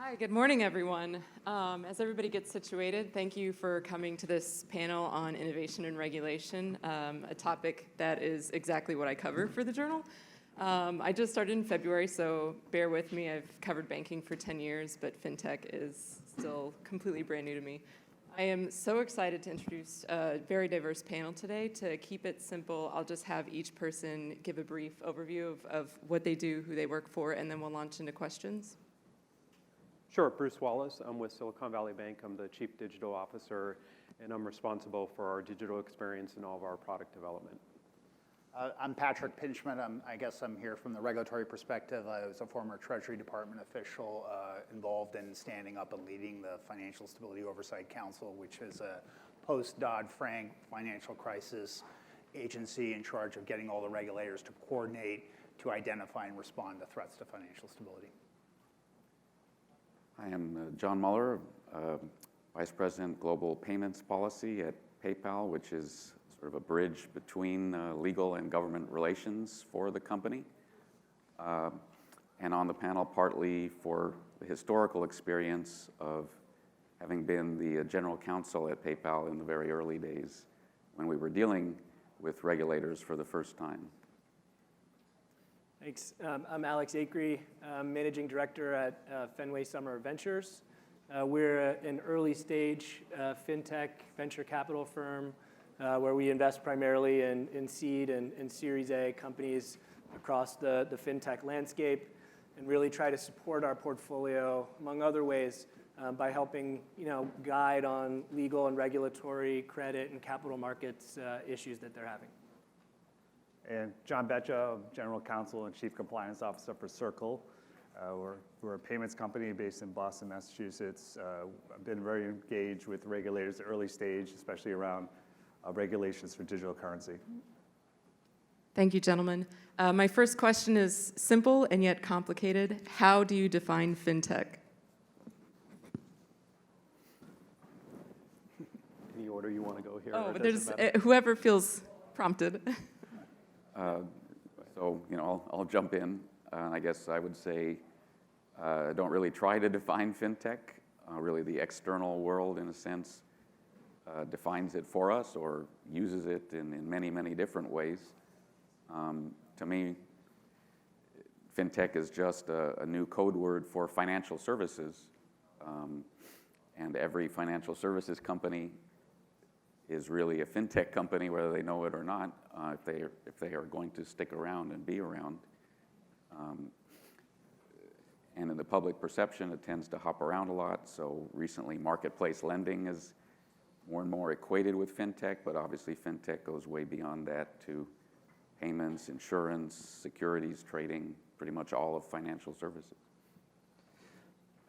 Hi, good morning, everyone. As everybody gets situated, thank you for coming to this panel on innovation and regulation, a topic that is exactly what I cover for the journal. I just started in February, so bear with me. I've covered banking for 10 years, but fintech is still completely brand new to me. I am so excited to introduce a very diverse panel today. To keep it simple, I'll just have each person give a brief overview of what they do, who they work for, and then we'll launch into questions. Sure, Bruce Wallace. I'm with Silicon Valley Bank. I'm the Chief Digital Officer, and I'm responsible for our digital experience and all of our product development. I'm Patrick Pinchman. I guess I'm here from the regulatory perspective. I was a former Treasury Department official involved in standing up and leading the Financial Stability Oversight Council, which is a post-Dodd-Frank financial crisis agency in charge of getting all the regulators to coordinate to identify and respond to threats to financial stability. I am John Muller, Vice President Global Payments Policy at PayPal, which is sort of a bridge between legal and government relations for the company. And on the panel, partly for the historical experience of having been the general counsel at PayPal in the very early days when we were dealing with regulators for the first time. Thanks. I'm Alex Acree, Managing Director at Fenway Summer Ventures. We're an early stage fintech venture capital firm where we invest primarily in seed and Series A companies across the fintech landscape and really try to support our portfolio, among other ways, by helping guide on legal and regulatory credit and capital markets issues that they're having. And John Betcha, General Counsel and Chief Compliance Officer for Circle. We're a payments company based in Boston, Massachusetts. I've been very engaged with regulators at early stage, especially around regulations for digital currency. Thank you, gentlemen. My first question is simple and yet complicated. How do you define fintech? Any order you want to go here? Oh, there's whoever feels prompted. So, I'll jump in. I guess I would say don't really try to define fintech. Really, the external world, in a sense, defines it for us or uses it in many, many different ways. To me, fintech is just a new code word for financial services. And every financial services company is really a fintech company, whether they know it or not, if they are going to stick around and be around. And in the public perception, it tends to hop around a lot. So recently, marketplace lending is more and more equated with fintech, but obviously fintech goes way beyond that to payments, insurance, securities, trading, pretty much all of financial services.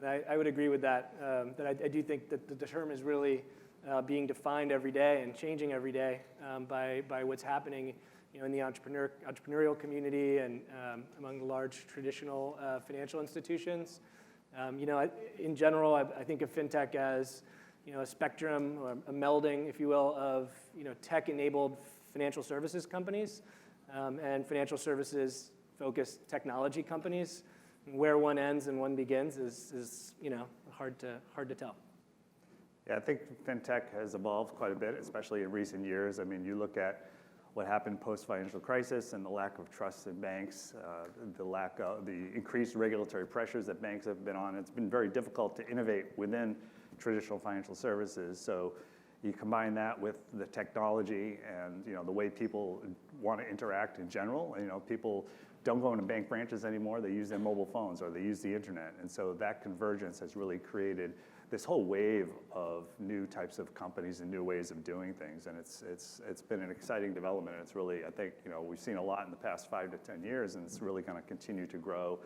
And I would agree with that. I do think that the term is really being defined every day and changing every day by what's happening, in the entrepreneurial community and among the large traditional financial institutions. In general, I think of fintech as a spectrum or a melding, if you will, of tech-enabled financial services companies and financial services-focused technology companies. Where one ends and one begins is hard to tell. Yeah, I think fintech has evolved quite a bit, especially in recent years. I mean, you look at what happened post-financial crisis and the lack of trust in banks, the increased regulatory pressures that banks have been on. It's been very difficult to innovate within traditional financial services. So you combine that with the technology and the way people want to interact in general. People don't go into bank branches anymore. They use their mobile phones or they use the internet. And so that convergence has really created this whole wave of new types of companies and new ways of doing things. And it's been an exciting development. It's really, I think, we've seen a lot in the past 5 to 10 years, and it's really going to continue to grow.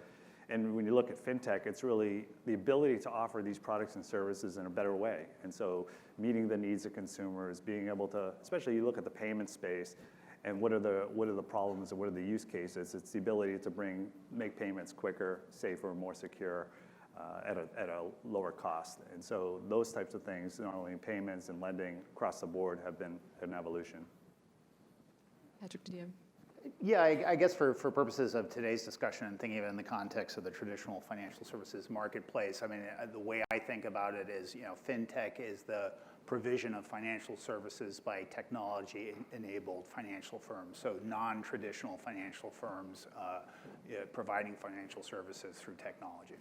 And when you look at fintech, it's really the ability to offer these products and services in a better way. And so meeting the needs of consumers, being able to, especially you look at the payment space, and what are the problems and what are the use cases? It's the ability to make payments quicker, safer, more secure, at a lower cost. And so those types of things, not only in payments and lending across the board, have been an evolution. Patrick, did you have? Yeah, I guess for purposes of today's discussion and thinking of it in the context of the traditional financial services marketplace, I mean, the way I think about it is, fintech is the provision of financial services by technology-enabled financial firms, so non-traditional financial firms providing financial services through technology.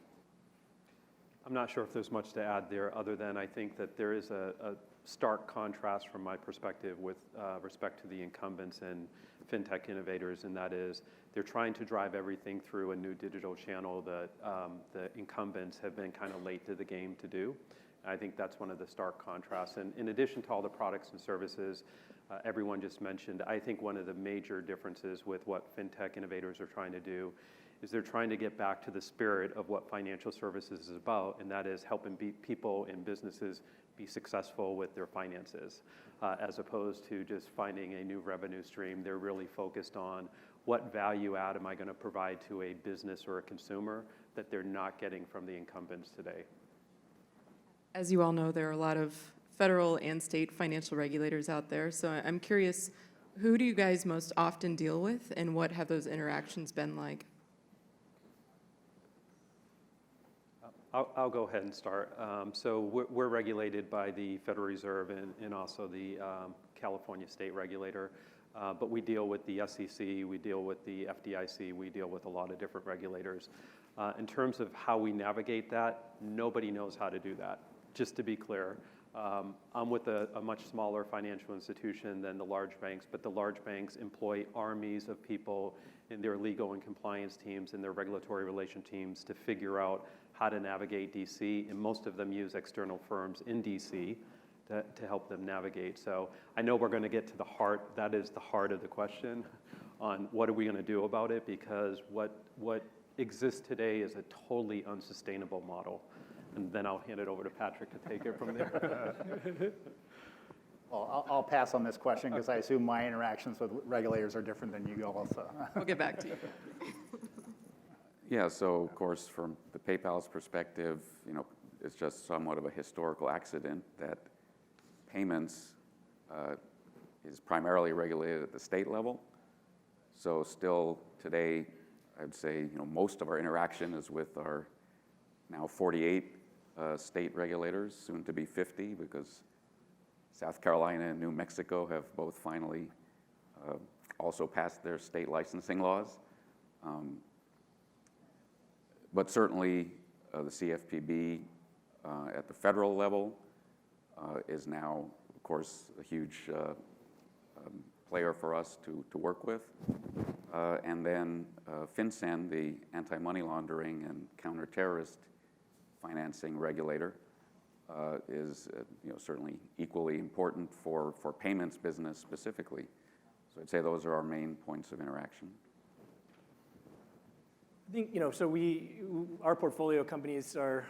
I'm not sure if there's much to add there other than I think that there is a stark contrast from my perspective with respect to the incumbents and fintech innovators, and that is they're trying to drive everything through a new digital channel that the incumbents have been kind of late to the game to do. I think that's one of the stark contrasts. And in addition to all the products and services everyone just mentioned, I think one of the major differences with what fintech innovators are trying to do is they're trying to get back to the spirit of what financial services is about, and that is helping people and businesses be successful with their finances, as opposed to just finding a new revenue stream. They're really focused on what value add am I going to provide to a business or a consumer that they're not getting from the incumbents today. As you all know, there are a lot of federal and state financial regulators out there. So I'm curious, who do you guys most often deal with, and what have those interactions been like? I'll go ahead and start. So we're regulated by the Federal Reserve and also the California state regulator. But we deal with the SEC, we deal with the FDIC, we deal with a lot of different regulators. In terms of how we navigate that, nobody knows how to do that, just to be clear. I'm with a much smaller financial institution than the large banks, but the large banks employ armies of people in their legal and compliance teams and their regulatory relation teams to figure out how to navigate DC, and most of them use external firms in DC to help them navigate. So I know we're going to get to the heart, that is the heart of the question on what are we going to do about it, because what exists today is a totally unsustainable model. And then I'll hand it over to Patrick to take it from there. Well, I'll pass on this question because I assume my interactions with regulators are different than you also. We'll get back to you. Yeah, so of course, from the PayPal's perspective, it's just somewhat of a historical accident that payments is primarily regulated at the state level. So still today, I'd say, most of our interaction is with our now 48 state regulators, soon to be 50, because South Carolina and New Mexico have both finally also passed their state licensing laws. But certainly the CFPB at the federal level is now, of course, a huge player for us to work with. And then FinCEN, the anti-money laundering and counter-terrorist financing regulator, is certainly equally important for payments business specifically. So I'd say those are our main points of interaction. I think, so our portfolio companies are,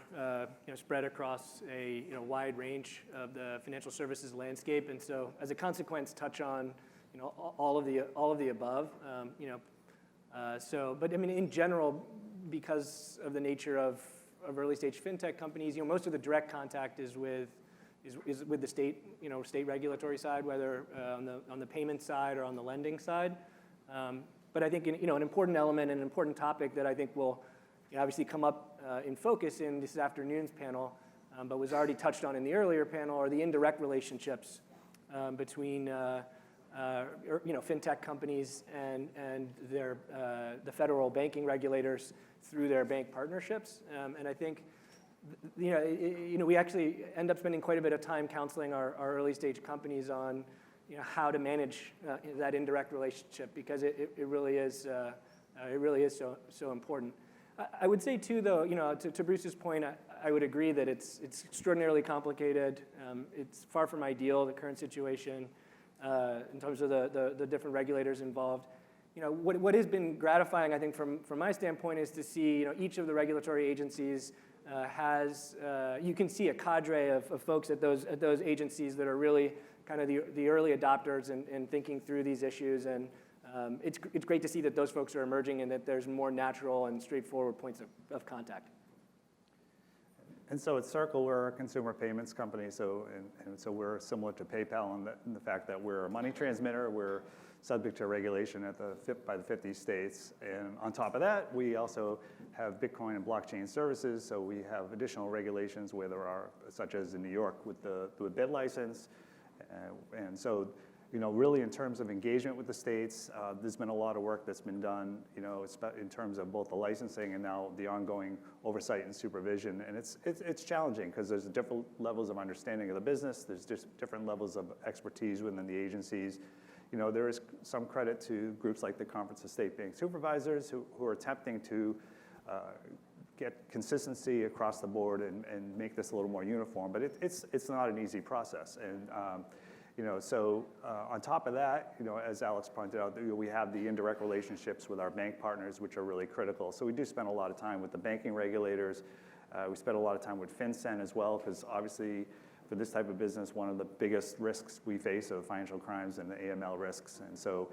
spread across a, wide range of the financial services landscape, and so as a consequence, touch on, all of the above, But I mean, in general, because of the nature of early stage fintech companies, most of the direct contact is with the state, state regulatory side, whether on the payment side or on the lending side. But I think an important element and an important topic that I think will obviously come up in focus in this afternoon's panel, but was already touched on in the earlier panel, are the indirect relationships between fintech companies and the federal banking regulators through their bank partnerships. And I think we actually end up spending quite a bit of time counseling our early stage companies on how to manage that indirect relationship, because it really is so important. I would say too, though, to Bruce's point, I would agree that it's extraordinarily complicated. It's far from ideal, the current situation, in terms of the different regulators involved. What has been gratifying, I think, from my standpoint, is to see each of the regulatory agencies has you can see a cadre of folks at those agencies that are really kind of the early adopters and thinking through these issues, and it's great to see that those folks are emerging and that there's more natural and straightforward points of contact. And so at Circle, we're a consumer payments company, so we're similar to PayPal in the fact that we're a money transmitter. We're subject to regulation by the 50 states. And on top of that, we also have Bitcoin and blockchain services, so we have additional regulations where there are, such as in New York with the BIT license. And so, really in terms of engagement with the states, there's been a lot of work that's been done, in terms of both the licensing and now the ongoing oversight and supervision. And it's challenging because there's different levels of understanding of the business. There's just different levels of expertise within the agencies. There is some credit to groups like the Conference of State Bank Supervisors who are attempting to get consistency across the board and make this a little more uniform. But it's not an easy process. And on top of that, as Alex pointed out, we have the indirect relationships with our bank partners, which are really critical. So we do spend a lot of time with the banking regulators. We spend a lot of time with FinCEN as well, because obviously for this type of business, one of the biggest risks we face are financial crimes and the AML risks. And so,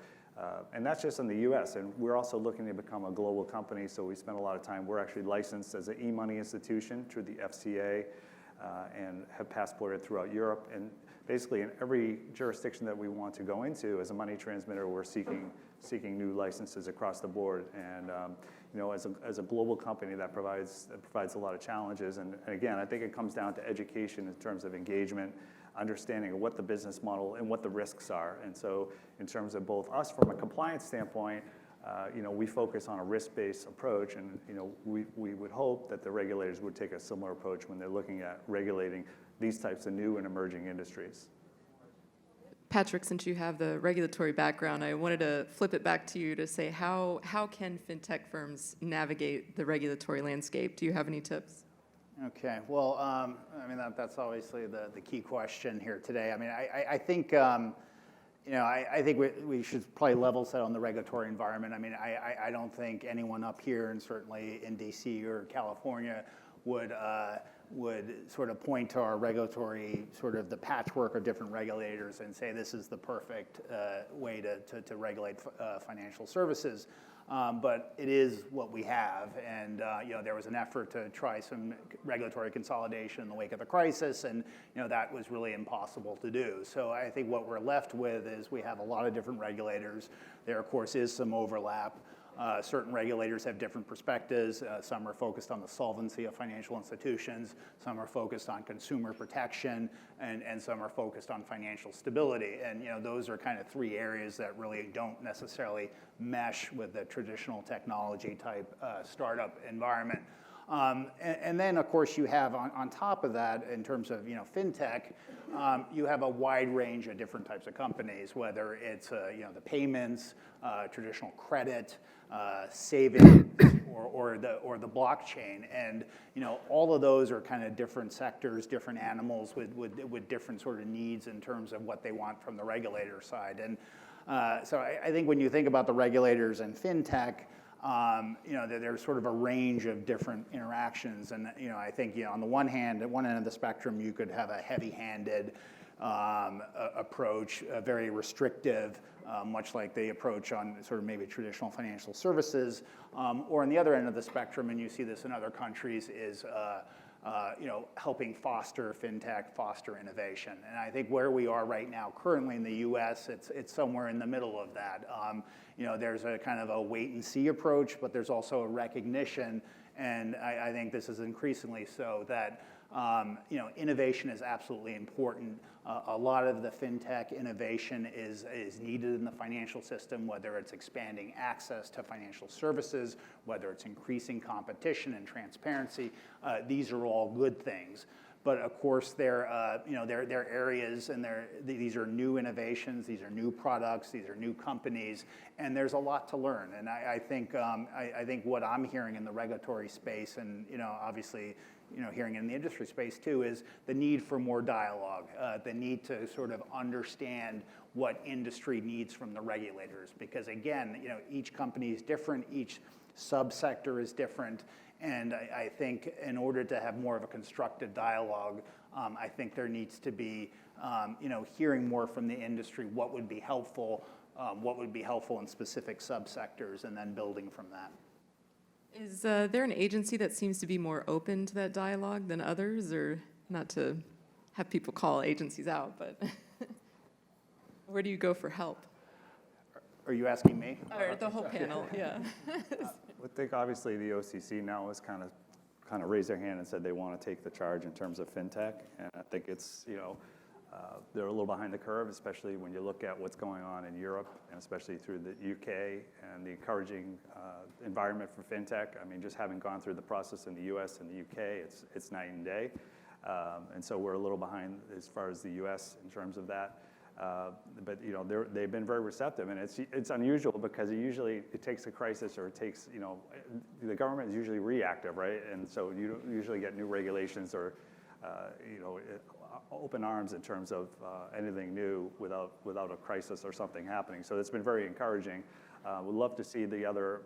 and that's just in the US. And we're also looking to become a global company, so we spend a lot of time. We're actually licensed as an e-money institution through the FCA and have passported throughout Europe. And basically in every jurisdiction that we want to go into as a money transmitter, we're seeking new licenses across the board. And as a global company, that provides a lot of challenges. And again, I think it comes down to education in terms of engagement, understanding of what the business model and what the risks are. And so in terms of both us from a compliance standpoint, we focus on a risk-based approach, and we would hope that the regulators would take a similar approach when they're looking at regulating these types of new and emerging industries. Patrick, since you have the regulatory background, I wanted to flip it back to you to say how can fintech firms navigate the regulatory landscape? Do you have any tips? Okay, well, that's obviously the key question here today. I think I think we should probably level set on the regulatory environment. I don't think anyone up here, and certainly in DC or California, would sort of point to our regulatory, sort of the patchwork of different regulators and say this is the perfect way to regulate financial services. But it is what we have, and there was an effort to try some regulatory consolidation in the wake of the crisis, and that was really impossible to do. So I think what we're left with is we have a lot of different regulators. There, of course, is some overlap. Certain regulators have different perspectives. Some are focused on the solvency of financial institutions. Some are focused on consumer protection, and some are focused on financial stability. And those are kind of three areas that really don't necessarily mesh with the traditional technology type startup environment. And then, of course, you have on top of that, in terms of fintech, you have a wide range of different types of companies, whether it's the payments, traditional credit, savings, or the blockchain, and all of those are kind of different sectors, different animals with different sort of needs in terms of what they want from the regulator side. And so I think when you think about the regulators and fintech, there's sort of a range of different interactions, and I think on the one hand, at one end of the spectrum, you could have a heavy-handed approach, very restrictive, much like the approach on sort of maybe traditional financial services, or on the other end of the spectrum, and you see this in other countries, is helping foster fintech, foster innovation. And I think where we are right now, currently in the U.S., it's somewhere in the middle of that. There's a kind of a wait-and-see approach, but there's also a recognition, and I think this is increasingly so, that innovation is absolutely important. A lot of the fintech innovation is needed in the financial system, whether it's expanding access to financial services, whether it's increasing competition and transparency. These are all good things. But of course, they're areas, and these are new innovations, these are new products, these are new companies, and there's a lot to learn. And I think what I'm hearing in the regulatory space, and obviously, hearing in the industry space too, is the need for more dialogue, the need to sort of understand what industry needs from the regulators, because again, each company is different, each subsector is different. And I think in order to have more of a constructive dialogue, I think there needs to be, hearing more from the industry, what would be helpful in specific subsectors, and then building from that. Is there an agency that seems to be more open to that dialogue than others, or not to have people call agencies out, but where do you go for help? Are you asking me? Or the whole panel, yeah. I think obviously the OCC now has kind of raised their hand and said they want to take the charge in terms of fintech, and I think it's, they're a little behind the curve, especially when you look at what's going on in Europe, and especially through the UK and the encouraging environment for fintech. I mean, just having gone through the process in the US and the UK, it's night and day. And so we're a little behind as far as the US in terms of that. But they've been very receptive, and it's unusual because it takes a crisis, or it takes, the government is usually reactive, right? And so you don't usually get new regulations or open arms in terms of anything new without a crisis or something happening. So it's been very encouraging. We'd love to see the other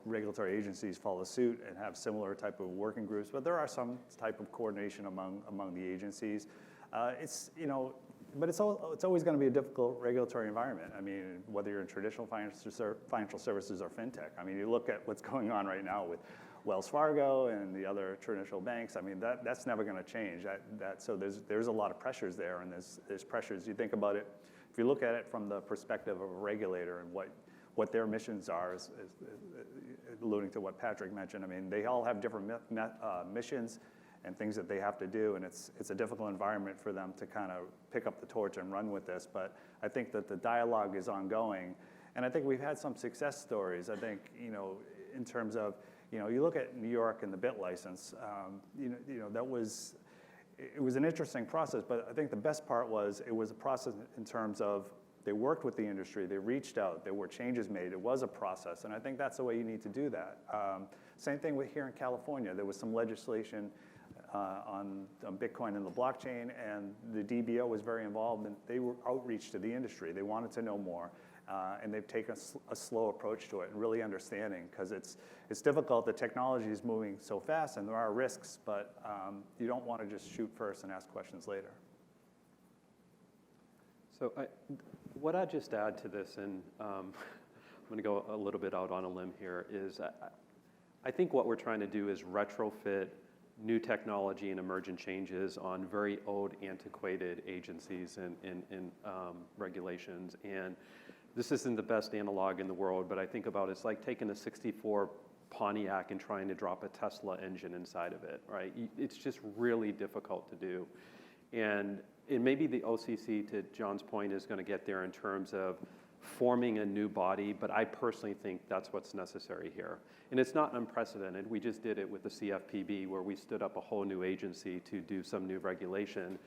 regulatory agencies follow suit and have similar type of working groups, but there are some type of coordination among the agencies. But it's always going to be a difficult regulatory environment. I mean, whether you're in traditional financial services or fintech. I mean, you look at what's going on right now with Wells Fargo and the other traditional banks. I mean, that's never going to change. So there's a lot of pressures there, and there's pressures. You think about it, if you look at it from the perspective of a regulator and what their missions are, is alluding to what Patrick mentioned. I mean, they all have different missions and things that they have to do, and it's a difficult environment for them to kind of pick up the torch and run with this. But I think that the dialogue is ongoing, and I think we've had some success stories. I think, in terms of, you look at New York and the BIT license, it was an interesting process, but I think the best part was it was a process in terms of they worked with the industry, they reached out, there were changes made, it was a process, and I think that's the way you need to do that. Same thing with here in California. There was some legislation on Bitcoin and the blockchain, and the DBO was very involved, and they were outreach to the industry. They wanted to know more, and they've taken a slow approach to it and really understanding, because it's difficult. The technology is moving so fast, and there are risks, but you don't want to just shoot first and ask questions later. So what I'd just add to this, and I'm going to go a little bit out on a limb here, is I think what we're trying to do is retrofit new technology and emergent changes on very old, antiquated agencies and regulations. And this isn't the best analog in the world, but I think about it's like taking a 64 Pontiac and trying to drop a Tesla engine inside of it, right? It's just really difficult to do. And maybe the OCC, to John's point, is going to get there in terms of forming a new body, but I personally think that's what's necessary here. And it's not unprecedented. We just did it with the CFPB, where we stood up a whole new agency to do some new regulation.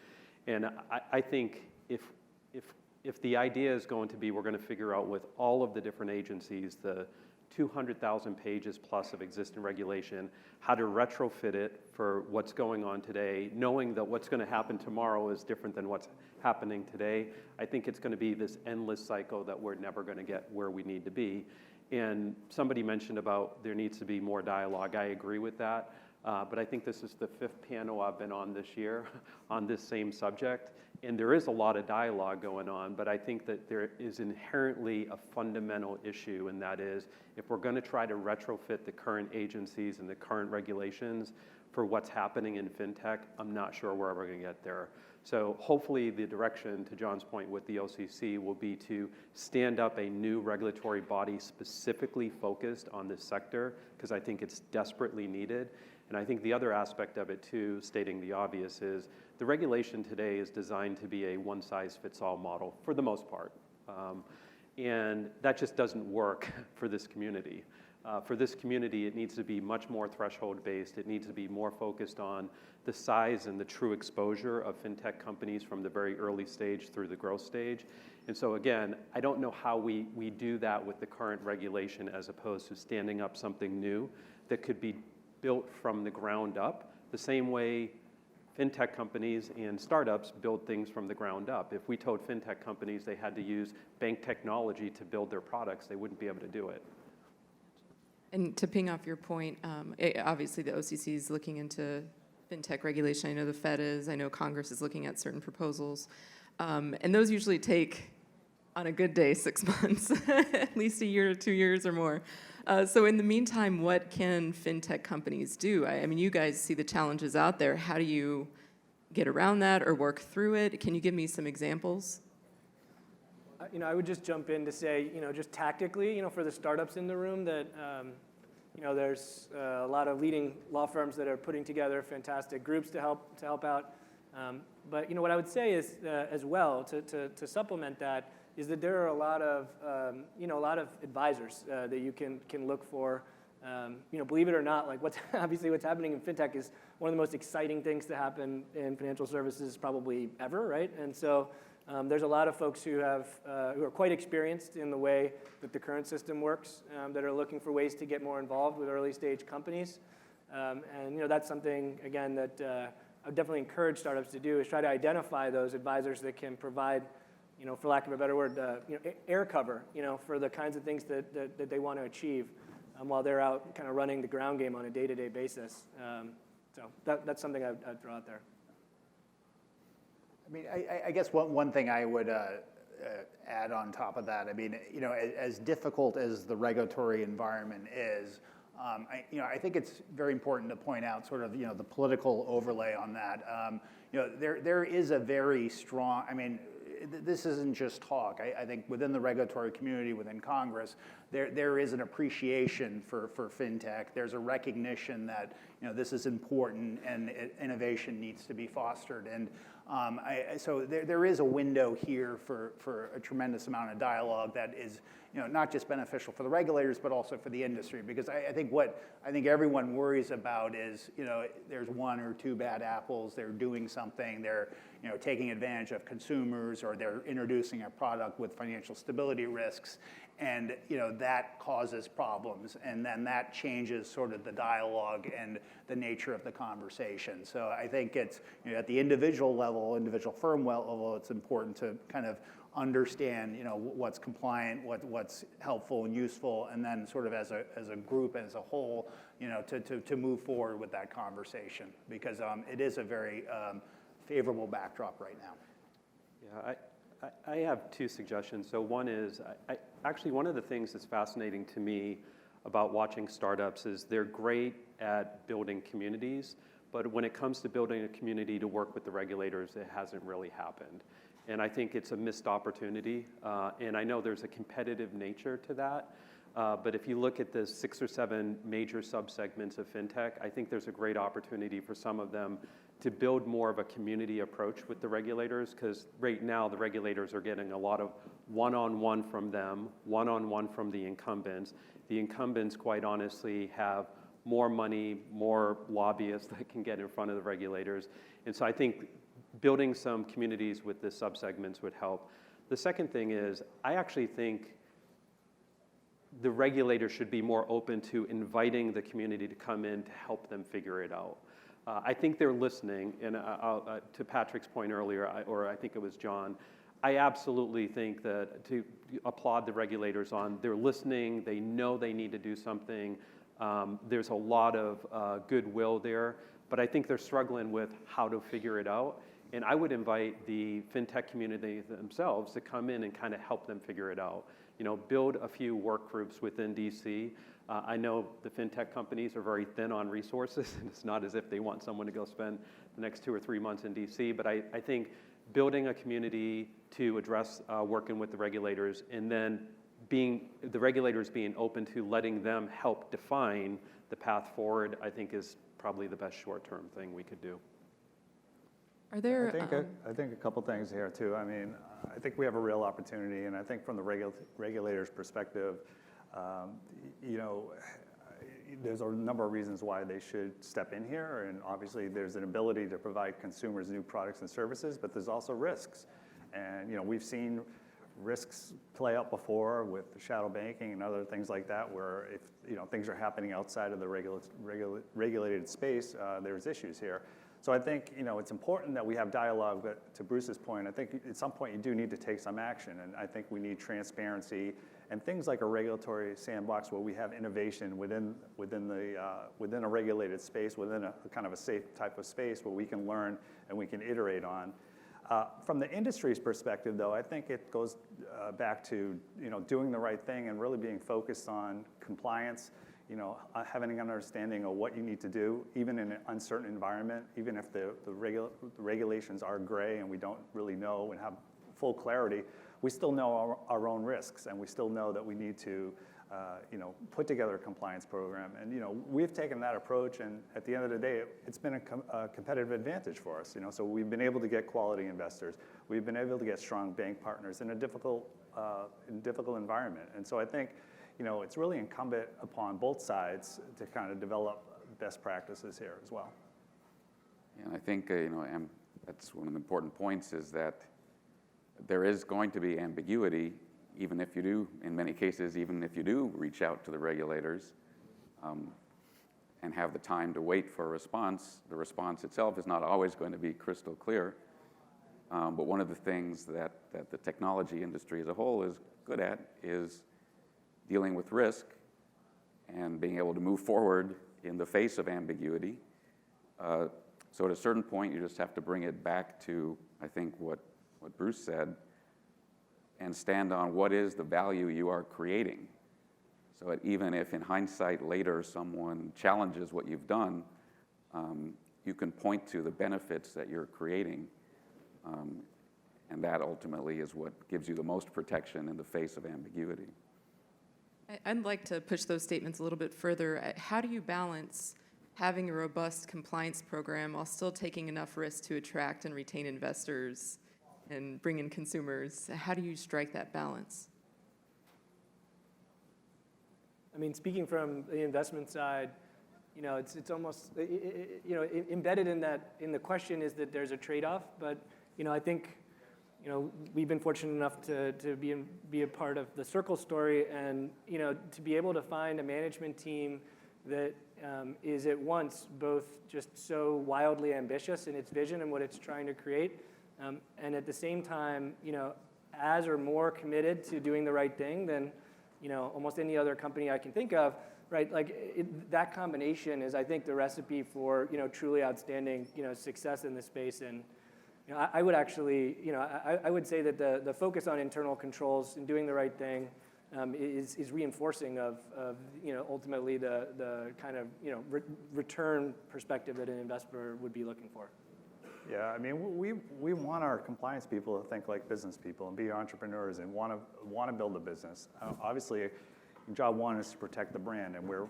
And I think if the idea is going to be, we're going to figure out with all of the different agencies, the 200,000 pages plus of existing regulation, how to retrofit it for what's going on today, knowing that what's going to happen tomorrow is different than what's happening today. I think it's going to be this endless cycle that we're never going to get where we need to be. And somebody mentioned about there needs to be more dialogue. I agree with that. But I think this is the 5th panel I've been on this year on this same subject. And there is a lot of dialogue going on, but I think that there is inherently a fundamental issue, and that is, if we're going to try to retrofit the current agencies and the current regulations for what's happening in fintech, I'm not sure we're ever going to get there. So hopefully the direction, to John's point, with the OCC will be to stand up a new regulatory body specifically focused on this sector, because I think it's desperately needed. And I think the other aspect of it too, stating the obvious, is the regulation today is designed to be a one-size-fits-all model for the most part. And that just doesn't work for this community. For this community, it needs to be much more threshold-based. It needs to be more focused on the size and the true exposure of fintech companies from the very early stage through the growth stage. And so again, I don't know how we do that with the current regulation as opposed to standing up something new that could be built from the ground up, the same way fintech companies and startups build things from the ground up. If we told fintech companies they had to use bank technology to build their products, they wouldn't be able to do it. And to ping off your point, obviously the OCC is looking into fintech regulation. I know the Fed is. I know Congress is looking at certain proposals. And those usually take, on a good day, 6 months, at least a year, 2 years or more. So in the meantime, what can fintech companies do? I mean, you guys see the challenges out there. How do you get around that or work through it? Can you give me some examples? I would just jump in to say, just tactically, for the startups in the room that, there's a lot of leading law firms that are putting together fantastic groups to help out. But what I would say is, as well, to supplement that, is that there are a lot of advisors that you can look for. Believe it or not, like what's happening in fintech is one of the most exciting things to happen in financial services probably ever, right? And so there's a lot of folks who are quite experienced in the way that the current system works, that are looking for ways to get more involved with early stage companies. And that's something, again, that I would definitely encourage startups to do, is try to identify those advisors that can provide, for lack of a better word, air cover, for the kinds of things that they want to achieve while they're out kind of running the ground game on a day-to-day basis. So that's something I'd throw out there. I mean, I guess one thing I would add on top of that, I mean, as difficult as the regulatory environment is, I think it's very important to point out sort of, the political overlay on that. There is a very strong, I mean, this isn't just talk. I think within the regulatory community, within Congress, there is an appreciation for fintech. There's a recognition that this is important and innovation needs to be fostered. And so there is a window here for a tremendous amount of dialogue that is not just beneficial for the regulators, but also for the industry. Because I think what everyone worries about is there's one or two bad apples. They're doing something. They're taking advantage of consumers, or they're introducing a product with financial stability risks, and that causes problems, and then that changes sort of the dialogue and the nature of the conversation. So I think it's at the individual level, individual firm level, it's important to kind of understand what's compliant, what's helpful and useful, and then sort of as a group, as a whole, to move forward with that conversation, because it is a very favorable backdrop right now. Yeah, I have two suggestions. So one is, actually one of the things that's fascinating to me about watching startups is they're great at building communities, but when it comes to building a community to work with the regulators, it hasn't really happened. And I think it's a missed opportunity. And I know there's a competitive nature to that. But if you look at the 6 or 7 major subsegments of fintech, I think there's a great opportunity for some of them to build more of a community approach with the regulators, because right now the regulators are getting a lot of one-on-one from them, one-on-one from the incumbents. The incumbents, quite honestly, have more money, more lobbyists that can get in front of the regulators. And so I think building some communities with the subsegments would help. The second thing is, I actually think the regulator should be more open to inviting the community to come in to help them figure it out. I think they're listening, and to Patrick's point earlier, or I think it was John, I absolutely think that to applaud the regulators on, they're listening, they know they need to do something. There's a lot of goodwill there, but I think they're struggling with how to figure it out. And I would invite the fintech community themselves to come in and kind of help them figure it out. Build a few work groups within DC. I know the fintech companies are very thin on resources, and it's not as if they want someone to go spend the next 2 or 3 months in DC, but I think building a community to address working with the regulators, and then the regulators being open to letting them help define the path forward, I think is probably the best short-term thing we could do. Are there? I think a couple things here too. I mean, I think we have a real opportunity, and I think from the regulator's perspective, there's a number of reasons why they should step in here, and obviously there's an ability to provide consumers new products and services, but there's also risks. And we've seen risks play out before with shadow banking and other things like that, where if things are happening outside of the regulated space, there's issues here. So I think it's important that we have dialogue, but to Bruce's point, I think at some point you do need to take some action, and I think we need transparency and things like a regulatory sandbox where we have innovation within a regulated space, within a kind of a safe type of space where we can learn and we can iterate on. From the industry's perspective, though, I think it goes back to doing the right thing and really being focused on compliance. Having an understanding of what you need to do, even in an uncertain environment, even if the regulations are gray and we don't really know and have full clarity, we still know our own risks, and we still know that we need to put together a compliance program. And we've taken that approach, and at the end of the day, it's been a competitive advantage for us. So we've been able to get quality investors. We've been able to get strong bank partners in a difficult environment. And so I think it's really incumbent upon both sides to kind of develop best practices here as well. Yeah, and I think that's one of the important points, is that there is going to be ambiguity, even if you do, in many cases, even if you do reach out to the regulators and have the time to wait for a response. The response itself is not always going to be crystal clear. But one of the things that the technology industry as a whole is good at is dealing with risk and being able to move forward in the face of ambiguity. So at a certain point, you just have to bring it back to, I think, what Bruce said, and stand on what is the value you are creating. So that even if in hindsight later someone challenges what you've done, you can point to the benefits that you're creating. And that ultimately is what gives you the most protection in the face of ambiguity. I'd like to push those statements a little bit further. How do you balance having a robust compliance program while still taking enough risk to attract and retain investors and bring in consumers? How do you strike that balance? I mean, speaking from the investment side, it's almost embedded in the question is that there's a trade-off. But I think we've been fortunate enough to be a part of the Circle story, and to be able to find a management team that is at once both just so wildly ambitious in its vision and what it's trying to create, and at the same time, as or more committed to doing the right thing than almost any other company I can think of. Right, that combination is, I think, the recipe for truly outstanding success in this space. And I would actually, I would say that the focus on internal controls and doing the right thing is reinforcing of ultimately the kind of return perspective that an investor would be looking for. Yeah, I mean, we want our compliance people to think like business people and be entrepreneurs and want to build a business. Obviously, job one is to protect the brand, and we're,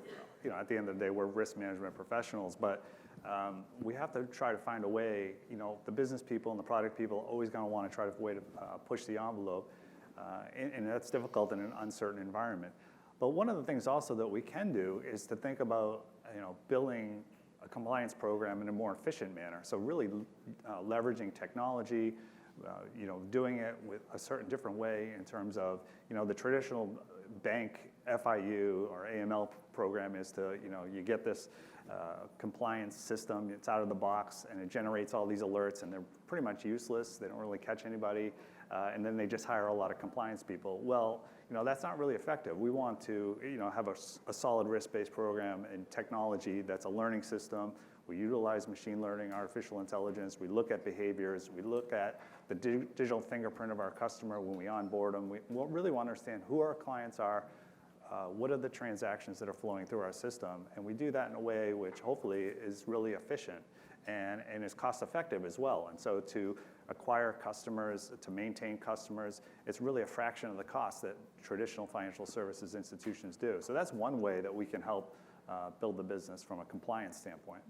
at the end of the day, we're risk management professionals, but we have to try to find a way. The business people and the product people always going to want to try to push the envelope, and that's difficult in an uncertain environment. But one of the things also that we can do is to think about, building a compliance program in a more efficient manner. So really leveraging technology, doing it with a certain different way in terms of, the traditional bank FIU or AML program is to, you get this compliance system, it's out of the box, and it generates all these alerts, and they're pretty much useless. They don't really catch anybody, and then they just hire a lot of compliance people. Well, that's not really effective. We want to, have a solid risk-based program and technology that's a learning system. We utilize machine learning, artificial intelligence. We look at behaviors. We look at the digital fingerprint of our customer when we onboard them. We really want to understand who our clients are, what are the transactions that are flowing through our system, and we do that in a way which hopefully is really efficient and is cost-effective as well. And so to acquire customers, to maintain customers, it's really a fraction of the cost that traditional financial services institutions do. So that's one way that we can help build the business from a compliance standpoint.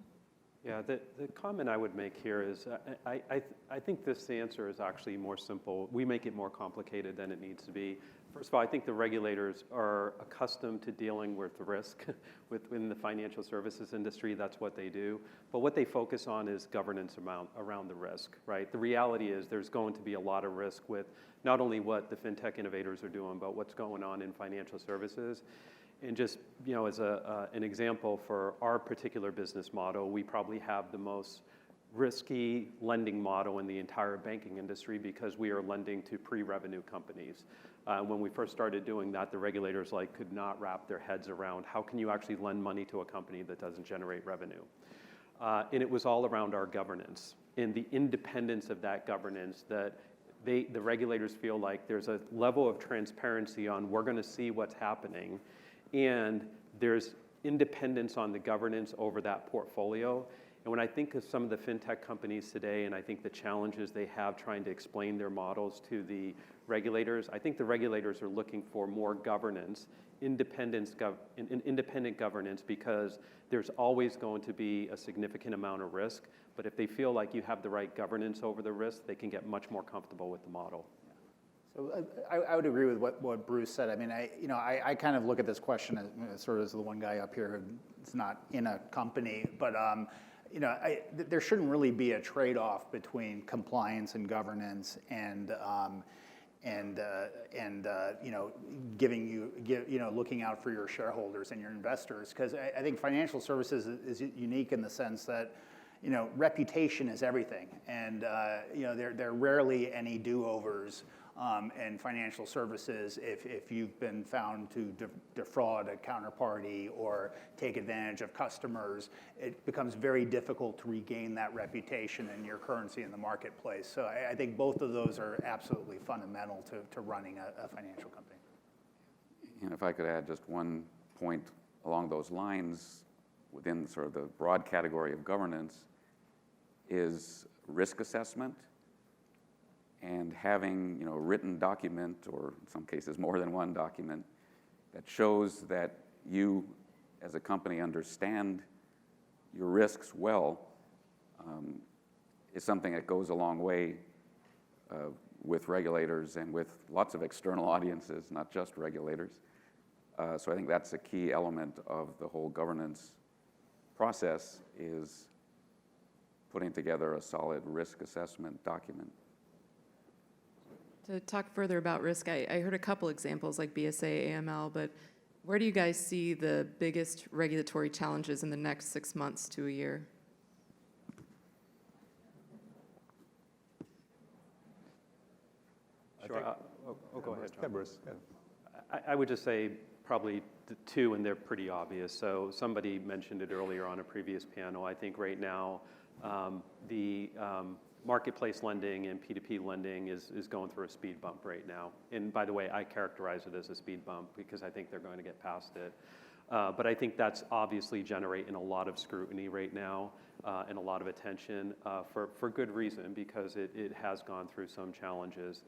Yeah, the comment I would make here is I think this answer is actually more simple. We make it more complicated than it needs to be. First of all, I think the regulators are accustomed to dealing with risk within the financial services industry. That's what they do. But what they focus on is governance around the risk, right? The reality is there's going to be a lot of risk with not only what the fintech innovators are doing, but what's going on in financial services. And just, as an example for our particular business model, we probably have the most risky lending model in the entire banking industry because we are lending to pre-revenue companies. When we first started doing that, the regulators could not wrap their heads around how can you actually lend money to a company that doesn't generate revenue. And it was all around our governance and the independence of that governance that the regulators feel like there's a level of transparency on we're going to see what's happening, and there's independence on the governance over that portfolio. And when I think of some of the fintech companies today, and I think the challenges they have trying to explain their models to the regulators, I think the regulators are looking for more governance, independent governance, because there's always going to be a significant amount of risk. But if they feel like you have the right governance over the risk, they can get much more comfortable with the model. So I would agree with what Bruce said. I mean, I kind of look at this question as sort of as the one guy up here who's not in a company, but there shouldn't really be a trade-off between compliance and governance and looking out for your shareholders and your investors, because I think financial services is unique in the sense that reputation is everything, and there are rarely any do-overs in financial services if you've been found to defraud a counterparty or take advantage of customers. It becomes very difficult to regain that reputation and your currency in the marketplace. So I think both of those are absolutely fundamental to running a financial company. And if I could add just one point along those lines, within sort of the broad category of governance, is risk assessment. And having a written document, or in some cases more than one document, that shows that you as a company understand your risks well, is something that goes a long way with regulators and with lots of external audiences, not just regulators. So I think that's a key element of the whole governance process, is putting together a solid risk assessment document. To talk further about risk, I heard a couple examples like BSA, AML, but where do you guys see the biggest regulatory challenges in the next 6 months to a year? Sure. Go ahead, John. Yeah, Bruce. Yeah. I would just say probably the two, and they're pretty obvious. So somebody mentioned it earlier on a previous panel. I think right now the marketplace lending and P2P lending is going through a speed bump right now. And by the way, I characterize it as a speed bump because I think they're going to get past it. But I think that's obviously generating a lot of scrutiny right now and a lot of attention for good reason, because it has gone through some challenges.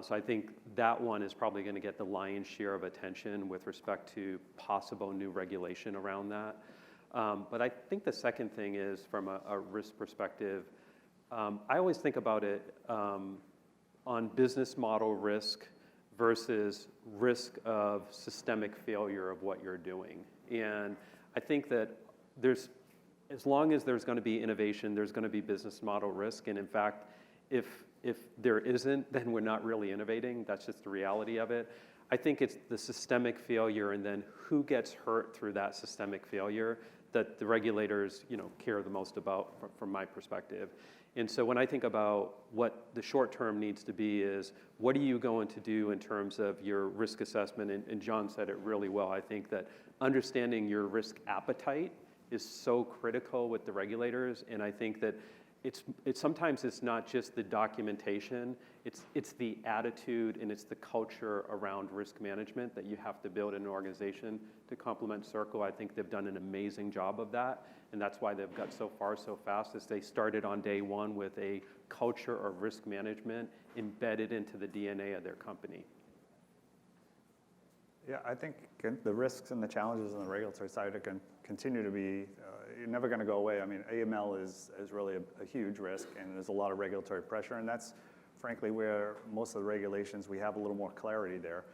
So I think that one is probably going to get the lion's share of attention with respect to possible new regulation around that. But I think the second thing is, from a risk perspective, I always think about it on business model risk versus risk of systemic failure of what you're doing. And I think that as long as there's going to be innovation, there's going to be business model risk. And in fact, if there isn't, then we're not really innovating. That's just the reality of it. I think it's the systemic failure and then who gets hurt through that systemic failure that the regulators care the most about from my perspective. And so when I think about what the short term needs to be is, what are you going to do in terms of your risk assessment? And John said it really well. I think that understanding your risk appetite is so critical with the regulators. And I think that sometimes it's not just the documentation, it's the attitude and it's the culture around risk management that you have to build in an organization to complement Circle. I think they've done an amazing job of that, and that's why they've got so far so fast, as they started on day one with a culture of risk management embedded into the DNA of their company. Yeah, I think the risks and the challenges on the regulatory side are going to continue to be, you're never going to go away. I mean, AML is really a huge risk, and there's a lot of regulatory pressure, and that's frankly where most of the regulations, we have a little more clarity there.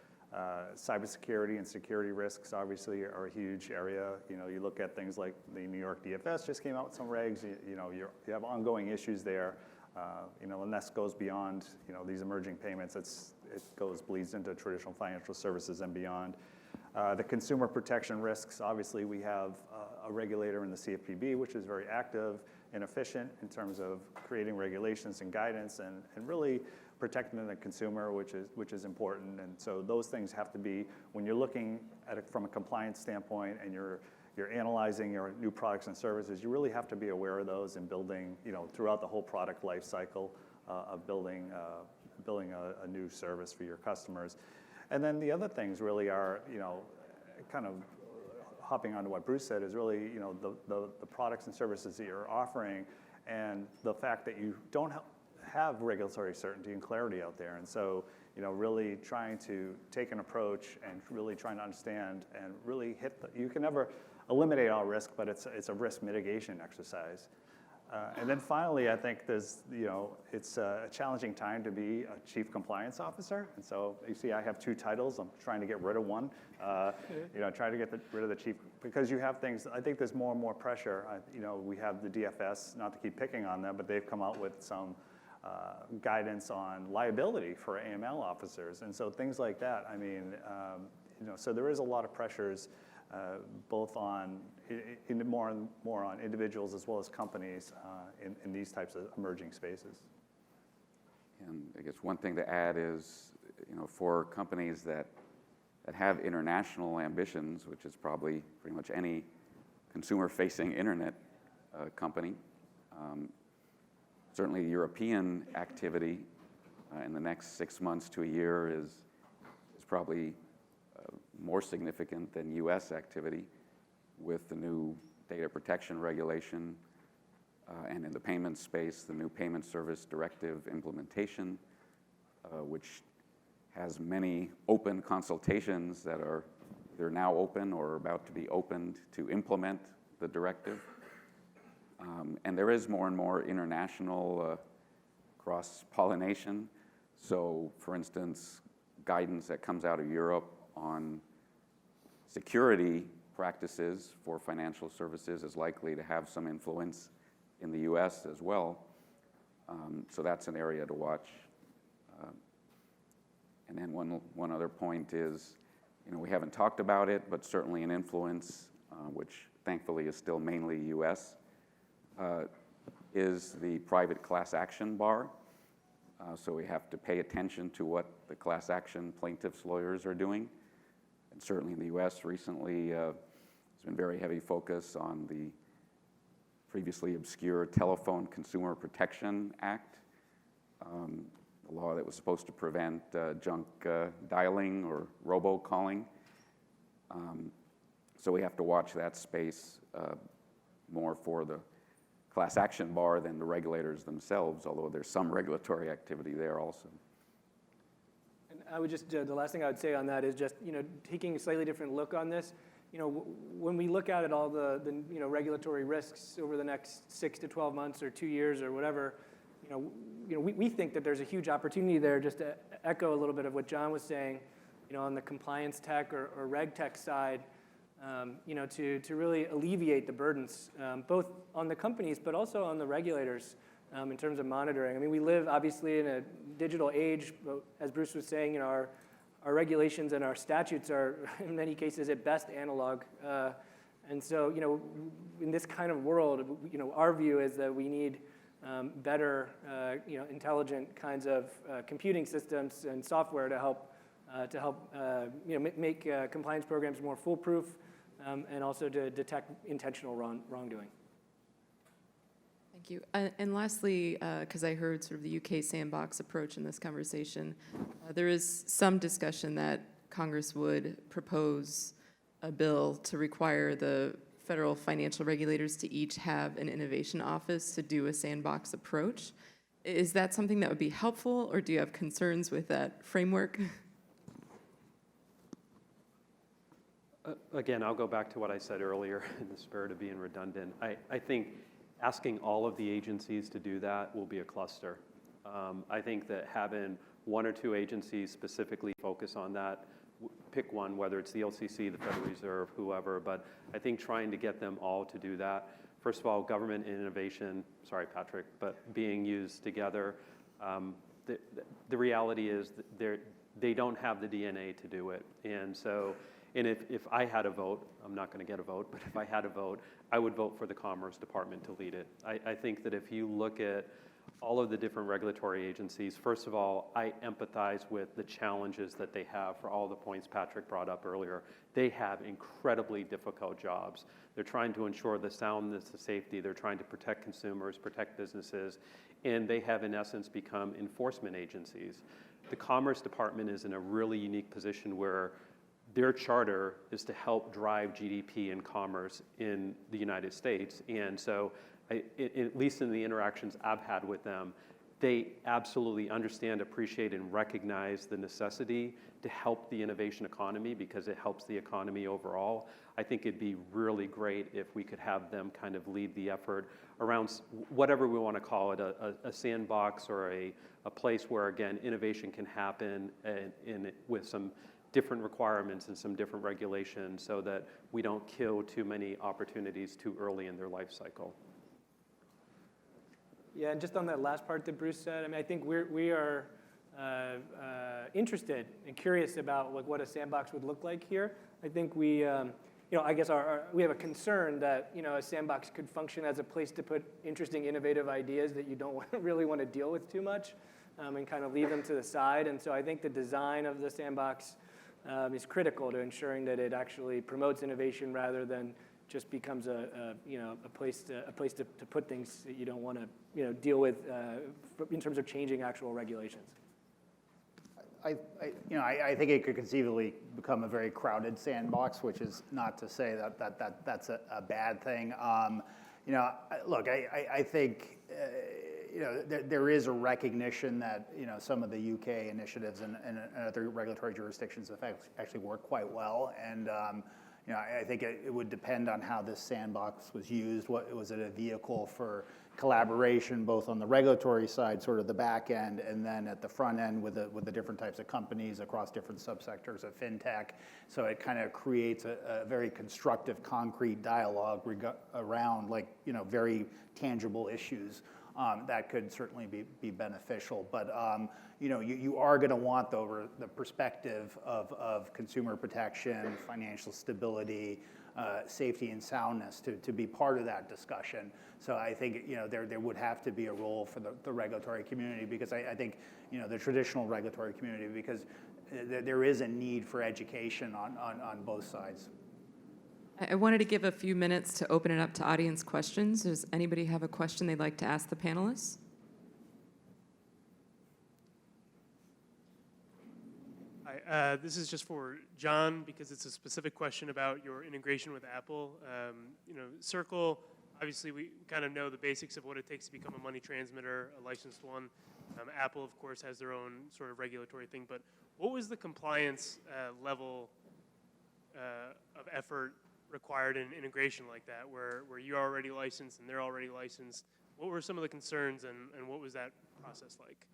Cybersecurity and security risks obviously are a huge area. You look at things like the New York DFS just came out with some regs. You have ongoing issues there. And that goes beyond these emerging payments. It bleeds into traditional financial services and beyond. The consumer protection risks, obviously we have a regulator in the CFPB, which is very active and efficient in terms of creating regulations and guidance and really protecting the consumer, which is important. And so those things have to be, when you're looking at it from a compliance standpoint and you're analyzing your new products and services, you really have to be aware of those and building, throughout the whole product life cycle of building a new service for your customers. And then the other things really are, kind of hopping onto what Bruce said, is really, you know, the products and services that you're offering, and the fact that you don't have regulatory certainty and clarity out there. And so, you know, really trying to take an approach and really trying to understand and really you can never eliminate all risk, but it's a risk mitigation exercise. And then finally, I think it's a challenging time to be a chief compliance officer. And so you see, I have two titles. I'm trying to get rid of one. Trying to get rid of the chief, because you have things. I think there's more and more pressure. We have the DFS, not to keep picking on them, but they've come out with some guidance on liability for AML officers, and so things like that. I mean, so there is a lot of pressures. Both on more on individuals as well as companies in these types of emerging spaces. And I guess one thing to add is, for companies that have international ambitions, which is probably pretty much any consumer-facing internet company, certainly European activity in the next 6 months to a year is probably more significant than U.S. activity, with the new data protection regulation, and in the payment space, the new payment service directive implementation, which has many open consultations that are either now open or about to be opened to implement the directive. And there is more and more international cross-pollination. So, for instance, guidance that comes out of Europe on security practices for financial services is likely to have some influence in the U.S. as well. So that's an area to watch. And then one other point is, we haven't talked about it, but certainly an influence, which thankfully is still mainly U.S., is the private class action bar. So we have to pay attention to what the class action plaintiffs' lawyers are doing. And certainly in the U.S. recently, there's been very heavy focus on the previously obscure Telephone Consumer Protection Act, a law that was supposed to prevent junk dialing or robocalling. So we have to watch that space more for the class action bar than the regulators themselves, although there's some regulatory activity there also. And I would just, the last thing I would say on that is just, taking a slightly different look on this. When we look at all the regulatory risks over the next 6 to 12 months or 2 years or whatever, we think that there's a huge opportunity there, just to echo a little bit of what John was saying, on the compliance tech or reg tech side, to really alleviate the burdens, both on the companies but also on the regulators in terms of monitoring. I mean, we live obviously in a digital age, but as Bruce was saying, our regulations and our statutes are in many cases at best analog. And so, in this kind of world, our view is that we need better, intelligent kinds of computing systems and software to help make compliance programs more foolproof, and also to detect intentional wrongdoing. Thank you. And lastly, because I heard sort of the UK Sandbox approach in this conversation, there is some discussion that Congress would propose a bill to require the federal financial regulators to each have an innovation office to do a sandbox approach. Is that something that would be helpful, or do you have concerns with that framework? Again, I'll go back to what I said earlier in the spirit of being redundant. I think asking all of the agencies to do that will be a cluster. I think that having one or two agencies specifically focus on that, pick one, whether it's the LCC, the Federal Reserve, whoever, but I think trying to get them all to do that, first of all, government and innovation, sorry, Patrick, but being used together, the reality is that they don't have the DNA to do it. And so, and if I had a vote, I'm not going to get a vote, but if I had a vote, I would vote for the Commerce Department to lead it. I think that if you look at all of the different regulatory agencies, first of all, I empathize with the challenges that they have for all the points Patrick brought up earlier. They have incredibly difficult jobs. They're trying to ensure the soundness, the safety. They're trying to protect consumers, protect businesses, and they have, in essence, become enforcement agencies. The Commerce Department is in a really unique position where their charter is to help drive GDP and commerce in the United States. And so, at least in the interactions I've had with them, they absolutely understand, appreciate, and recognize the necessity to help the innovation economy because it helps the economy overall. I think it'd be really great if we could have them kind of lead the effort around whatever we want to call it, a sandbox or a place where, again, innovation can happen with some different requirements and some different regulations so that we don't kill too many opportunities too early in their life cycle. Yeah, and just on that last part that Bruce said, I mean, I think we are interested and curious about what a sandbox would look like here. I think we, I guess we have a concern that, a sandbox could function as a place to put interesting, innovative ideas that you don't really want to deal with too much and kind of leave them to the side. And so I think the design of the sandbox is critical to ensuring that it actually promotes innovation rather than just becomes a place to put things that you don't want to deal with in terms of changing actual regulations. I think it could conceivably become a very crowded sandbox, which is not to say that's a bad thing. Look, I think there is a recognition that some of the UK initiatives and other regulatory jurisdictions have actually worked quite well, and I think it would depend on how this sandbox was used. Was it a vehicle for collaboration, both on the regulatory side, sort of the back end, and then at the front end with the different types of companies across different subsectors of fintech. So it kind of creates a very constructive, concrete dialogue around very tangible issues. That could certainly be beneficial, but you are going to want the perspective of consumer protection, financial stability, safety and soundness to be part of that discussion. So I think there would have to be a role for the regulatory community, because I think the traditional regulatory community, because there is a need for education on both sides. I wanted to give a few minutes to open it up to audience questions. Does anybody have a question they'd like to ask the panelists? Hi, this is just for John, because it's a specific question about your integration with Apple. Circle, obviously we kind of know the basics of what it takes to become a money transmitter, a licensed one. Apple, of course, has their own sort of regulatory thing, but what was the compliance level of effort required in integration like that, where you're already licensed and they're already licensed? What were some of the concerns, and what was that process like?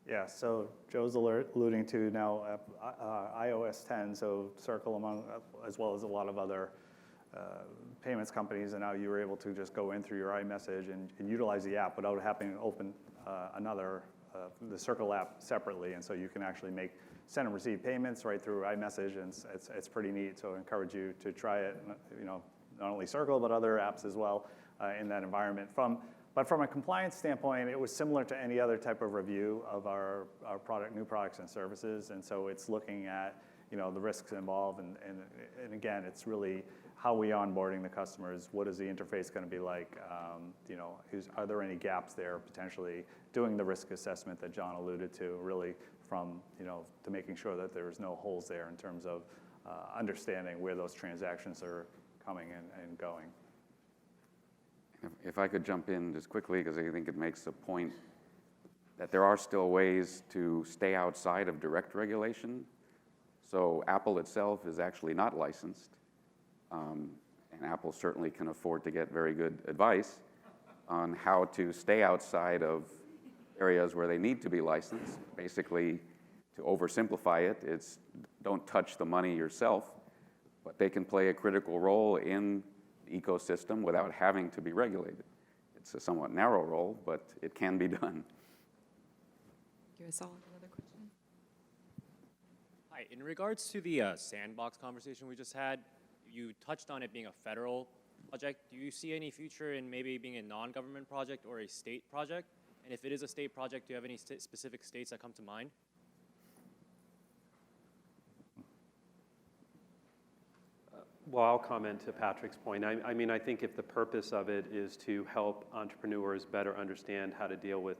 Yeah, so Joe's alluding to now iOS 10, so Circle as well as a lot of other payments companies, and now you were able to just go in through your iMessage and utilize the app without having to open the Circle app separately, and so you can actually send and receive payments right through iMessage, and it's pretty neat. So I encourage you to try it. Not only Circle but other apps as well in that environment. But from a compliance standpoint, it was similar to any other type of review of our new products and services, and so it's looking at the risks involved, and again, it's really how we onboarding the customers. What is the interface going to be like? Are there any gaps there potentially? Doing the risk assessment that John alluded to, really from to making sure that there's no holes there in terms of understanding where those transactions are coming and going. If I could jump in just quickly, because I think it makes a point that there are still ways to stay outside of direct regulation. So Apple itself is actually not licensed, and Apple certainly can afford to get very good advice on how to stay outside of areas where they need to be licensed. Basically, to oversimplify it, it's don't touch the money yourself, but they can play a critical role in ecosystem without having to be regulated. It's a somewhat narrow role, but it can be done. You guys all have another question? Hi, in regards to the Sandbox conversation we just had, you touched on it being a federal project. Do you see any future in maybe being a non-government project or a state project? And if it is a state project, do you have any specific states that come to mind? Well, I'll comment to Patrick's point. I mean, I think if the purpose of it is to help entrepreneurs better understand how to deal with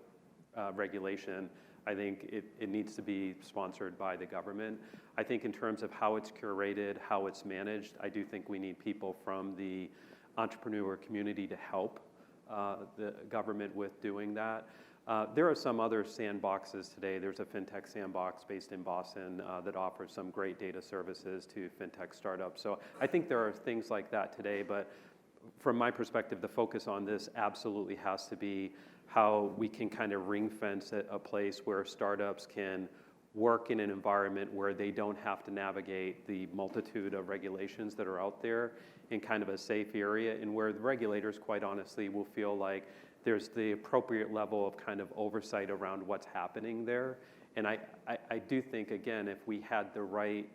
regulation, I think it needs to be sponsored by the government. I think in terms of how it's curated, how it's managed, I do think we need people from the entrepreneur community to help the government with doing that. There are some other sandboxes today. There's a Fintech sandbox based in Boston that offers some great data services to Fintech startups. So I think there are things like that today, but from my perspective, the focus on this absolutely has to be how we can kind of ring fence a place where startups can work in an environment where they don't have to navigate the multitude of regulations that are out there in kind of a safe area, and where the regulators, quite honestly, will feel like there's the appropriate level of kind of oversight around what's happening there. And I do think, again, if we had the right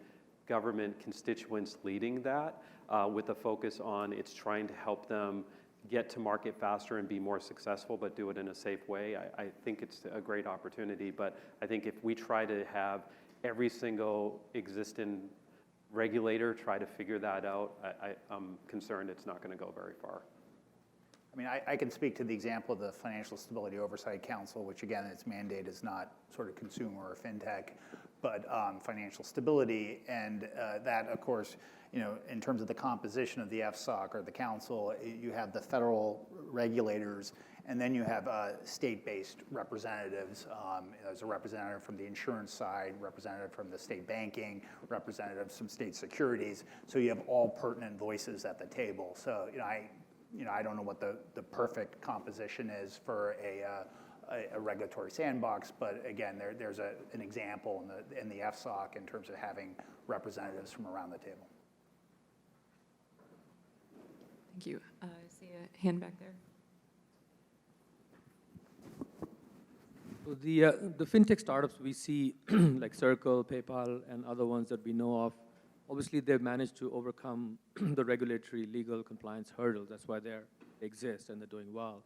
government constituents leading that, with a focus on it's trying to help them get to market faster and be more successful, but do it in a safe way, I think it's a great opportunity. But I think if we try to have every single existing regulator try to figure that out, I'm concerned it's not going to go very far. I mean, I can speak to the example of the Financial Stability Oversight Council, which again, its mandate is not sort of consumer or fintech, but financial stability. And that, of course, you know, in terms of the composition of the FSOC or the council, you have the federal regulators, and then you have state-based representatives. There's a representative from the insurance side, representative from the state banking, representatives from state securities. So you have all pertinent voices at the table. So, I don't know what the perfect composition is for a regulatory sandbox, but again, there's an example in the FSOC in terms of having representatives from around the table. Thank you. I see a hand back there. So the fintech startups we see, like Circle, PayPal, and other ones that we know of, obviously they've managed to overcome the regulatory legal compliance hurdles. That's why they exist and they're doing well.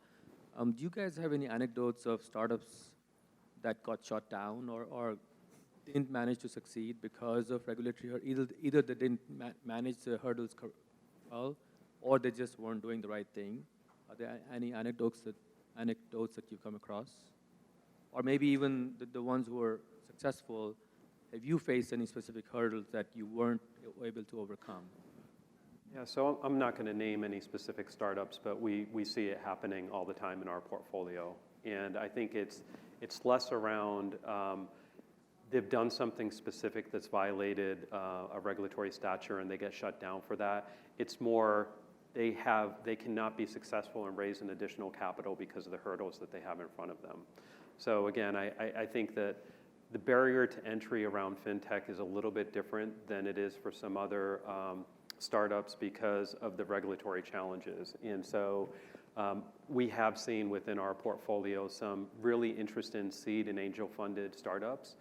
Do you guys have any anecdotes of startups that got shut down or didn't manage to succeed because of regulatory hurdles? Either they didn't manage the hurdles well, or they just weren't doing the right thing. Are there any anecdotes that you've come across? Or maybe even the ones who were successful, have you faced any specific hurdles that you weren't able to overcome? Yeah, so I'm not going to name any specific startups, but we see it happening all the time in our portfolio. And I think it's less around they've done something specific that's violated a regulatory statute and they get shut down for that. It's more they cannot be successful and raise an additional capital because of the hurdles that they have in front of them. So again, I think that the barrier to entry around fintech is a little bit different than it is for some other startups because of the regulatory challenges. And so we have seen within our portfolio some really interesting seed and angel funded startups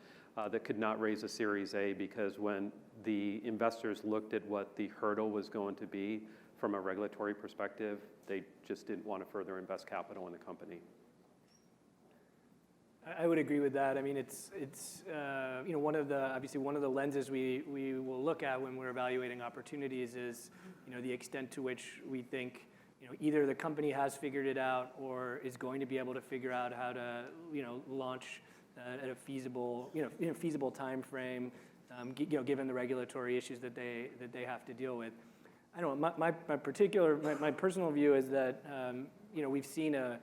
that could not raise a Series A because when the investors looked at what the hurdle was going to be from a regulatory perspective, they just didn't want to further invest capital in the company. I would agree with that. I mean, it's one of the lenses we will look at when we're evaluating opportunities is, the extent to which we think, either the company has figured it out or is going to be able to figure out how to, launch at a feasible time frame, given the regulatory issues that they have to deal with. I don't know. My personal view is that, we've seen a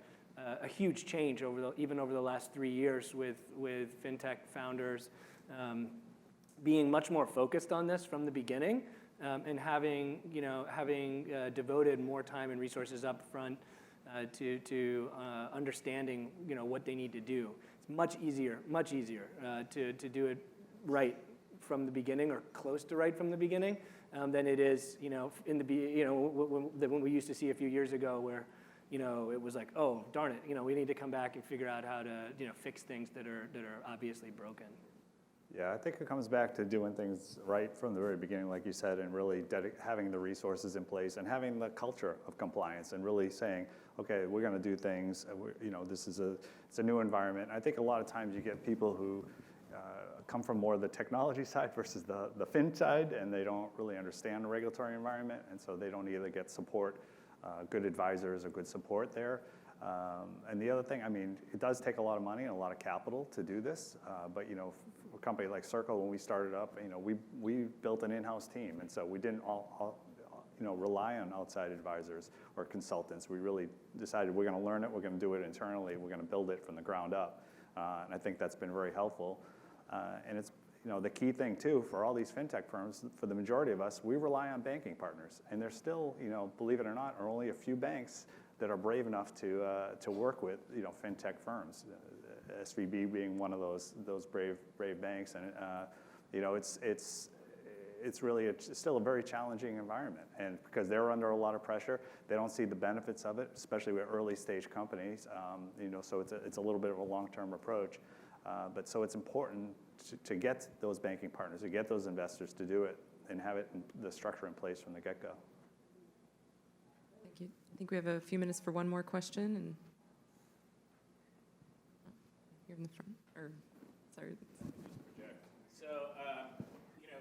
huge change even over the last 3 years with fintech founders being much more focused on this from the beginning and having devoted more time and resources up front to understanding what they need to do. It's much easier to do it right from the beginning or close to right from the beginning than it is when we used to see a few years ago where it was like, oh, darn it, we need to come back and figure out how to, fix things that are obviously broken. Yeah, I think it comes back to doing things right from the very beginning, like you said, and really having the resources in place and having the culture of compliance and really saying, okay, we're going to do things. It's a new environment. I think a lot of times you get people who come from more the technology side versus the fin side, and they don't really understand the regulatory environment, and so they don't either get support. Good advisors or good support there. And the other thing, I mean, it does take a lot of money and a lot of capital to do this, but you know, for a company like Circle, when we started up, you know, we built an in-house team, and so we didn't all you know, rely on outside advisors or consultants. We really decided we're going to learn it, we're going to do it internally, we're going to build it from the ground up, and I think that's been very helpful. And it's, you know, the key thing too for all these fintech firms, for the majority of us, we rely on banking partners, and there's still, you know, believe it or not, are only a few banks that are brave enough to work with, you know, fintech firms. SVB being one of those brave banks, and you know, it's really still a very challenging environment, and because they're under a lot of pressure, they don't see the benefits of it, especially with early stage companies. You know, so it's a little bit of a long-term approach, but so it's important to get those banking partners, to get those investors to do it, and have it the structure in place from the get-go. Thank you. I think we have a few minutes for one more question. And here in the front, or sorry. So, you know,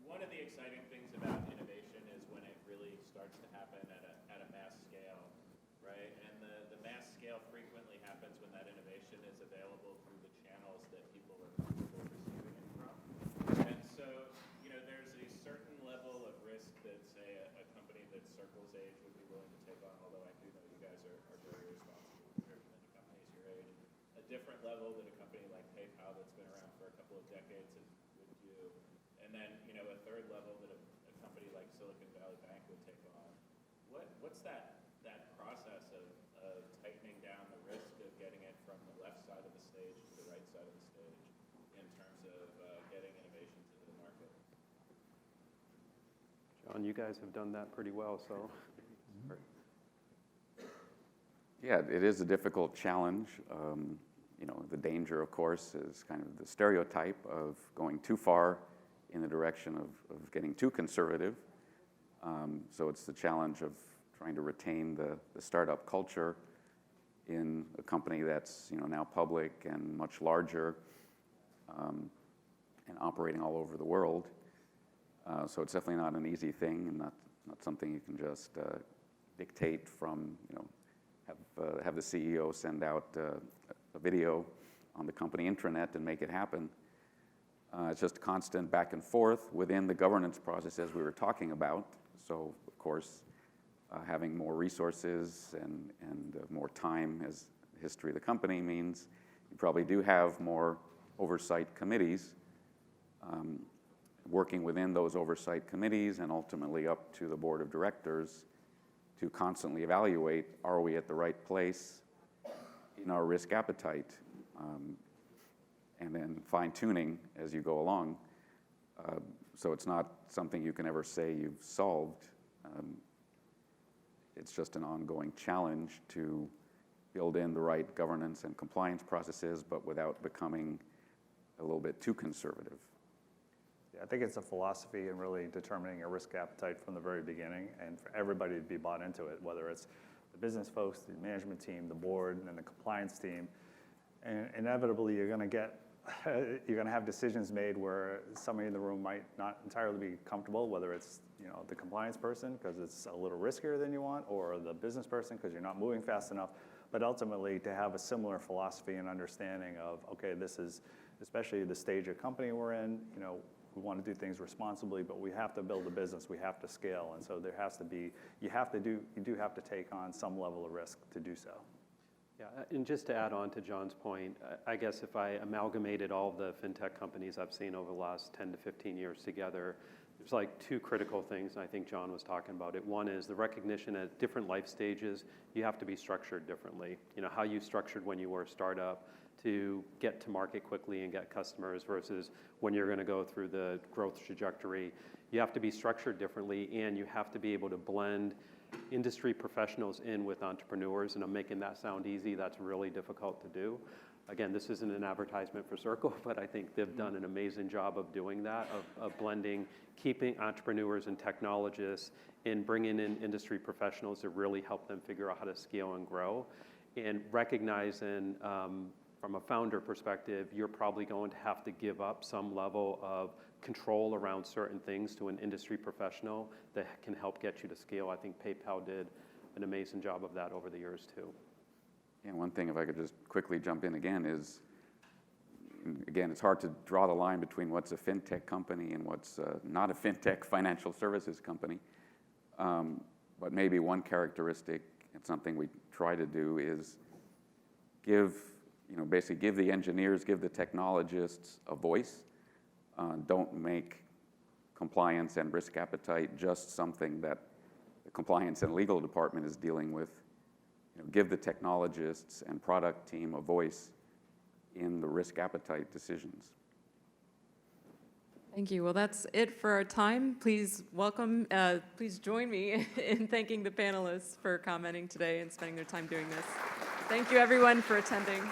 one of the exciting things about innovation is when it really starts to happen at a mass scale, right? And the mass scale frequently happens when that innovation is available through the channels that people are comfortable receiving it from. And so, you know, there's a certain level of risk that, say, a company that's Circle's age would be willing to take on, although I do know you guys are very responsible compared to many companies your age. A different level that a company like PayPal that's been around for a couple of decades would do. And then, you know, a third level that a company like Silicon Valley Bank would take on. What's that process of tightening down the risk of getting it from the left side of the stage to the right side of the stage in terms of getting innovation to the market? John, you guys have done that pretty well, so. Yeah, it is a difficult challenge. You know, the danger, of course, is kind of the stereotype of going too far in the direction of getting too conservative. So it's the challenge of trying to retain the startup culture in a company that's, you know, now public and much larger, and operating all over the world. So it's definitely not an easy thing, and not something you can just dictate from, you know, have the CEO send out a video on the company intranet and make it happen. It's just constant back and forth within the governance process, as we were talking about. So, of course, having more resources and more time, as the history of the company means, you probably do have more oversight committees. Working within those oversight committees and ultimately up to the board of directors to constantly evaluate, are we at the right place in our risk appetite? And then fine-tuning as you go along. So it's not something you can ever say you've solved. It's just an ongoing challenge to build in the right governance and compliance processes, but without becoming a little bit too conservative. Yeah, I think it's a philosophy in really determining a risk appetite from the very beginning, and for everybody to be bought into it, whether it's the business folks, the management team, the board, and the compliance team. And inevitably, you're going to have decisions made where somebody in the room might not entirely be comfortable, whether it's, you know, the compliance person because it's a little riskier than you want, or the business person because you're not moving fast enough. But ultimately, to have a similar philosophy and understanding of, okay, this is, especially the stage of company we're in, you know, we want to do things responsibly, but we have to build a business, we have to scale, and so there has to be, you do have to take on some level of risk to do so. Yeah, and just to add on to John's point, I guess if I amalgamated all the fintech companies I've seen over the last 10 to 15 years together, there's like two critical things, and I think John was talking about it. One is the recognition at different life stages, you have to be structured differently. You know, how you structured when you were a startup to get to market quickly and get customers versus when you're going to go through the growth trajectory. You have to be structured differently, and you have to be able to blend industry professionals in with entrepreneurs, and I'm making that sound easy. That's really difficult to do. Again, this isn't an advertisement for Circle, but I think they've done an amazing job of doing that, of blending, keeping entrepreneurs and technologists and bringing in industry professionals to really help them figure out how to scale and grow. And recognizing from a founder perspective, you're probably going to have to give up some level of control around certain things to an industry professional that can help get you to scale. I think PayPal did an amazing job of that over the years too. Yeah, one thing, if I could just quickly jump in again, is, again, it's hard to draw the line between what's a fintech company and what's not a fintech financial services company. But maybe one characteristic, and something we try to do, is basically give the engineers, give the technologists a voice. Don't make compliance and risk appetite just something that the compliance and legal department is dealing with. Give the technologists and product team a voice in the risk appetite decisions. Thank you. Well, that's it for our time. Please please join me in thanking the panelists for commenting today and spending their time doing this. Thank you, everyone, for attending.